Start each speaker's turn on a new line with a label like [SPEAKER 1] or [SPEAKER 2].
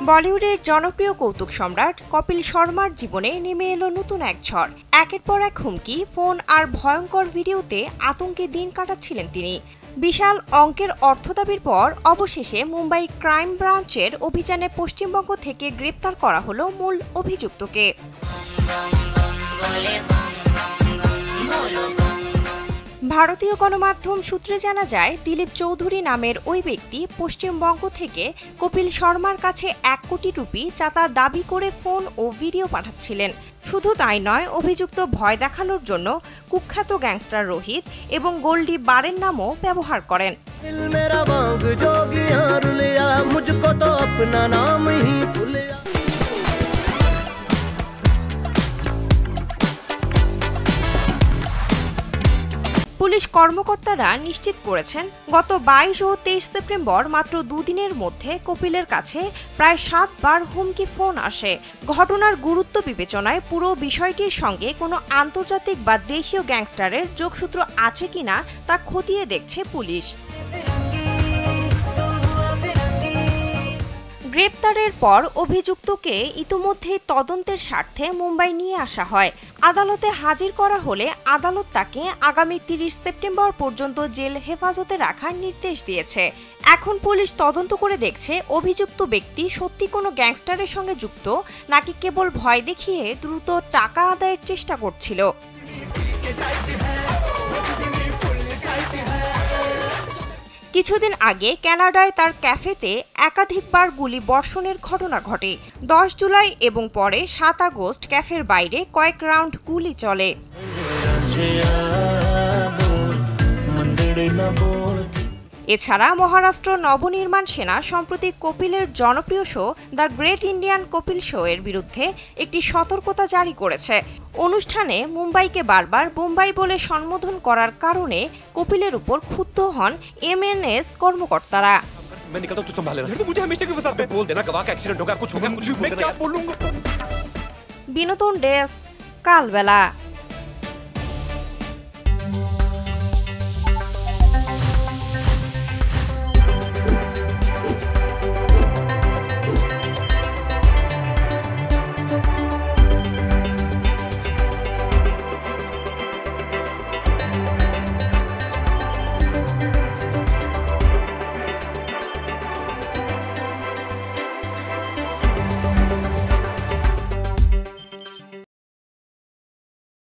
[SPEAKER 1] বলিউডের জনপ্রিয় কৌতুক সম্রাট কপিল শর্মার জীবনে নেমে এলো নতুন এক ঝড়। একের পর এক হুমকি, ফোন আর ভয়ঙ্কর ভিডিওতে আতঙ্কে দিন কাটাচ্ছিলেন তিনি। বিশাল অঙ্কের অর্থ দাবির পর অবশেষে মুম্বাই ক্রাইম ব্রাঞ্চের অভিযানে পশ্চিমবঙ্গ থেকে গ্রেপ্তার করা হলো মূল অভিযুক্তকে। ভারতীয় গণমাধ্যম সূত্রে জানা যায়, দিলীপ চৌধুরী নামের ওই ব্যক্তি পশ্চিমবঙ্গ থেকে কপিল শর্মার কাছে 1 কোটি রুপি চাঁদা দাবি করে ফোন ও ভিডিও পাঠাচ্ছিলেন। শুধু তাই নয়, অভিযুক্ত ভয় দেখানোর জন্য কুখ্যাত গ্যাংস্টার রোহিত এবং গোল্ডি বারের নামও ব্যবহার করেন। পুলিশ কর্মকর্তারা নিশ্চিত করেছেন, গত 22 ও 23 সেপ্টেম্বর মাত্র দুদিনের মধ্যে কপিলের কাছে প্রায় 7 বার হুমকি ফোন আসে। ঘটনার গুরুত্ব বিবেচনায় পুরো বিষয়টির সঙ্গে কোনো আন্তর্জাতিক বা দেশীয় গ্যাংস্টারের যোগসূত্র আছে কিনা তা খতিয়ে দেখছে পুলিশ। গ্রেপ্তারের পর অভিযুক্তকে ইতিমধ্যেই তদন্তের স্বার্থে মুম্বাই নিয়ে আসা হয়। আদালতে হাজির করা হলে আদালত তাকে আগামী 30 সেপ্টেম্বর পর্যন্ত জেল হেফাজতে রাখার নির্দেশ দিয়েছে। এখন পুলিশ তদন্ত করে দেখছে, অভিযুক্ত ব্যক্তি সত্যি কোনো গ্যাংস্টারের সঙ্গে যুক্ত নাকি কেবল ভয় দেখিয়ে দ্রুত টাকা আদায়ের চেষ্টা করছিল। কিছুদিন আগে কানাডায় তার ক্যাফেতে একাধিকবার গুলি বর্ষণের ঘটনা ঘটে। 10 জুলাই এবং পরে 7 আগস্ট ক্যাফের বাইরে কয়েক রাউন্ড গুলি চলে। এছাড়া মহারাষ্ট্র নবনির্মাণ সেনা সম্প্রতি কপিলের জনপ্রিয় show the great Indian Kapil show এর বিরুদ্ধে একটি সতর্কতা জারি করেছে। অনুষ্ঠানে মুম্বাইকে বারবার বোম্বাই বলে সম্বোধন করার কারণে কপিলের উপর ক্ষুব্ধ হন এমএনএস কর্মকর্তারা। বিনোদন ডেস্ক, কালবেলা।